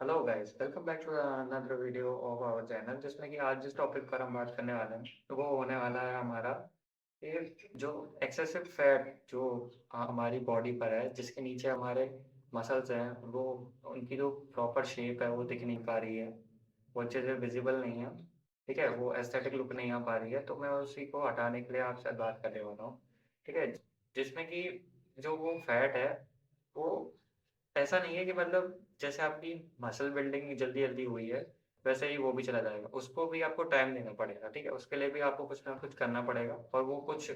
Hello guys, welcome back to another video of our channel जिसमें कि आज जिस टॉपिक पर हम बात करने वाले हैं तो वो होने वाला है हमारा ये जो एक्सेसिव फैट जो हमारी बॉडी पर है, जिसके नीचे हमारे मसल्स हैं, वो उनकी जो प्रॉपर शेप है वो दिख नहीं पा रही है, वो अच्छे से विजिबल नहीं है। ठीक है, वो एस्थेटिक लुक नहीं आ पा रही है, तो मैं उसी को हटाने के लिए आपसे बात करने वाला हूँ। ठीक है, जिसमें कि जो वो फैट है वो ऐसा नहीं है कि मतलब जैसे आपकी मसल बिल्डिंग जल्दी-जल्दी हुई है, वैसे ही वो भी चला जाएगा। उसको भी आपको टाइम देना पड़ेगा, ठीक है? उसके लिए भी आपको कुछ ना कुछ करना पड़ेगा और वो कुछ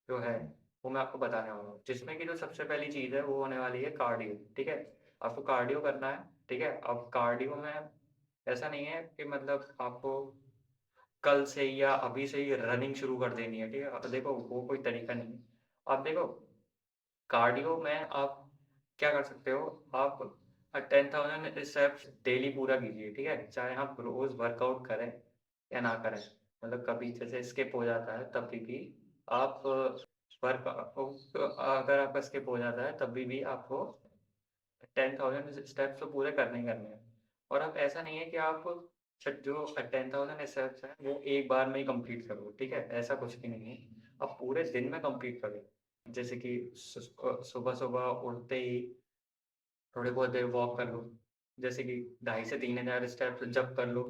जो है, वो मैं आपको बताने वाला हूँ। जिसमें कि जो सबसे पहली चीज़ है, वो होने वाली है कार्डियो, ठीक है? आपको कार्डियो करना है, ठीक है? अब कार्डियो में ऐसा नहीं है कि मतलब आपको कल से ही या अभी से ही रनिंग शुरू कर देनी है, ठीक है? देखो, वो कोई तरीका नहीं है। आप देखो कार्डियो में आप क्या कर सकते हो, आप 10,000 स्टेप्स डेली पूरा कीजिए, ठीक है? चाहे आप रोज़ वर्कआउट करें या ना करें। मतलब कभी जैसे स्किप हो जाता है तभी भी आप अगर आपका स्किप हो जाता है तभी भी आपको 10,000 स्टेप्स तो पूरे करने ही करने हैं। और अब ऐसा नहीं है कि आप जो 10,000 स्टेप्स हैं वो एक बार में ही कंप्लीट करो, ठीक है? ऐसा कुछ भी नहीं है। आप पूरे दिन में कंप्लीट करो। जैसे कि सुबह-सुबह उठते ही थोड़ी बहुत देर वॉक कर लो। जैसे कि 2,500 से 3,000 स्टेप्स जंप कर लो,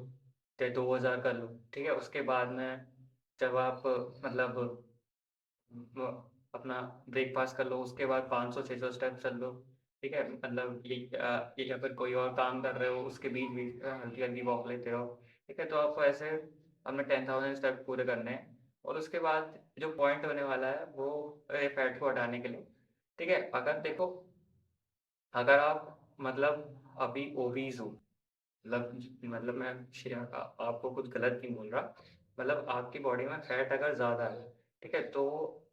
चाहे 2,000 कर लो, ठीक है? उसके बाद में जब आप मतलब व अपना ब्रेकफ़ास्ट कर लो, उसके बाद 500-600 स्टेप्स चल लो, ठीक है? मतलब ये या फिर कोई और काम कर रहे हो, उसके बीच-बीच हल्की-हल्की वॉक लेते रहो, ठीक है? तो आपको ऐसे अपने 10,000 स्टेप पूरे करने हैं और उसके बाद जो पॉइंट होने वाला है, वो फैट को हटाने के लिए, ठीक है? अगर देखो, अगर आप मतलब अभी ओबीज़ हो, मतलब मैं आपको कुछ गलत नहीं बोल रहा। मतलब आपकी बॉडी में फैट अगर ज़्यादा है, ठीक है? तो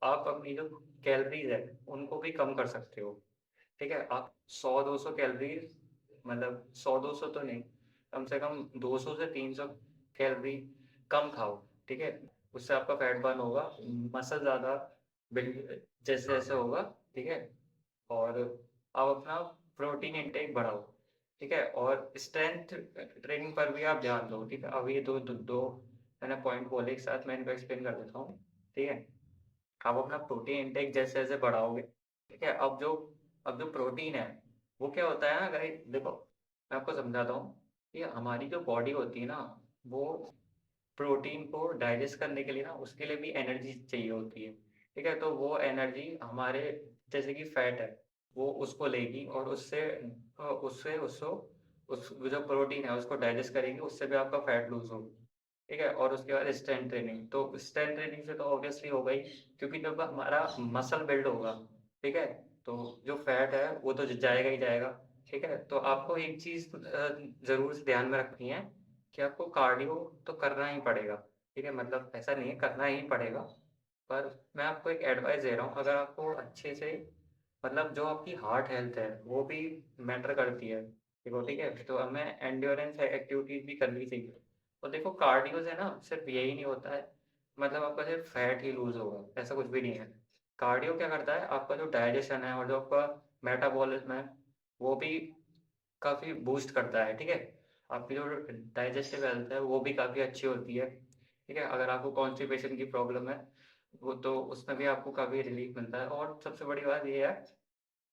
आप अपनी जो कैलोरीज़ है, उनको भी कम कर सकते हो, ठीक है? आप 100-200 कैलोरीज़ मतलब 100-200 तो नहीं, कम से कम 200 से 300 कैलोरी कम खाओ, ठीक है? उससे आपका फैट बर्न होगा, मसल ज़्यादा बिल्ड जैसे-जैसे होगा, ठीक है? और आप अपना प्रोटीन इंटेक बढ़ाओ, ठीक है? और स्ट्रेंथ ट्रेनिंग पर भी आप ध्यान दो, ठीक है? अब ये 2 मैंने पॉइंट बोले एक साथ, मैं इनको एक्सप्लेन कर देता हूँ, ठीक है? आप अपना प्रोटीन इंटेक जैसे-जैसे बढ़ाओगे, ठीक है? अब जो प्रोटीन है, वो क्या होता है ना गाइस, देखो, मैं आपको समझाता हूँ कि हमारी जो बॉडी होती है ना, वो प्रोटीन को डाइजेस्ट करने के लिए ना उसके लिए भी एनर्जी चाहिए होती है, ठीक है? तो वो एनर्जी हमारे जैसे कि फैट है, वो उसको लेगी और उससे उसको उस जो प्रोटीन है उसको डाइजेस्ट करेगी, उससे भी आपका फैट लूज़ होगा, ठीक है? और उसके बाद स्ट्रेंथ ट्रेनिंग, तो स्ट्रेंथ ट्रेनिंग से तो ऑब्वियसली होगा ही, क्योंकि जब हमारा मसल बिल्ड होगा, ठीक है? तो जो फैट है वो तो ज जाएगा ही जाएगा, ठीक है? तो आपको एक चीज़ ज़रूर से ध्यान में रखनी है कि आपको कार्डियो तो करना ही पड़ेगा, ठीक है? मतलब ऐसा नहीं है, करना ही पड़ेगा, पर मैं आपको एक एडवाइस दे रहा हूँ, अगर आपको अच्छे से मतलब जो आपकी हार्ट हेल्थ है, वो भी मैटर करती है, देखो, ठीक है? तो हमें एंड्योरेंस एक्टिविटीज़ भी करनी चाहिए। तो देखो, कार्डियो से ना सिर्फ़ यही नहीं होता है, मतलब आपका सिर्फ़ फैट ही लूज़ होगा, ऐसा कुछ भी नहीं है। कार्डियो क्या करता है, आपका जो डाइजेशन है और जो आपका मेटाबॉलिज़्म है, वो भी काफ़ी बूस्ट करता है, ठीक है? आपकी जो डाइजेस्टिव हेल्थ है, वो भी काफ़ी अच्छी होती है, ठीक है? अगर आपको कॉन्स्टिपेशन की प्रॉब्लम है, वो तो उसमें भी आपको काफ़ी रिलीफ़ मिलता है और सबसे बड़ी बात ये है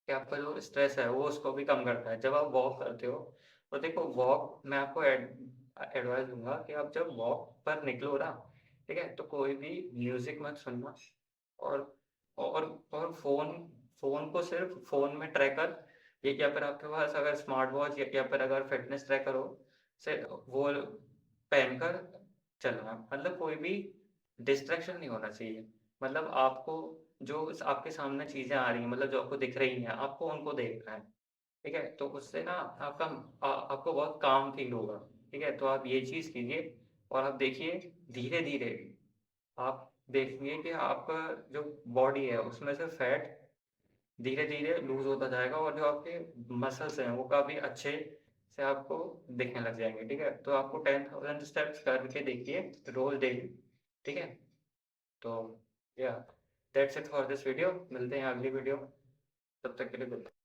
कि आपका जो स्ट्रेस है, वो उसको भी कम करता है। जब आप वॉक करते हो, तो देखो, वॉक मैं आपको एडवाइस दूँगा कि आप जब वॉक पर निकलो ना, ठीक है? तो कोई भी म्यूज़िक मत सुनना और और फ़ोन फ़ोन को सिर्फ़ फ़ोन में ट्रैकर या फिर आपके पास अगर स्मार्ट वॉच या फिर अगर फ़िटनेस ट्रैकर हो, से वो पहनकर चलना। मतलब कोई भी डिस्ट्रैक्शन नहीं होना चाहिए। मतलब आपको जो आपके सामने चीज़ें आ रही हैं, मतलब जो आपको दिख रही हैं, आपको उनको देखना है, ठीक है? तो उससे ना आपको बहुत काम फ़ील होगा, ठीक है? तो आप ये चीज़ कीजिए और आप देखिए, धीरे-धीरे आप देखेंगे कि आपका जो बॉडी है, उसमें से फैट धीरे-धीरे लूज़ होता जाएगा और जो आपके मसल्स हैं, वो काफ़ी अच्छे से आपको दिखने लग जाएँगे, ठीक है? तो आपको 10,000 स्टेप्स करके देखिए रोज़ डेली, ठीक है? तो या that's it for this video. मिलते हैं अगली वीडियो में, तब तक के लिए गुड बाय।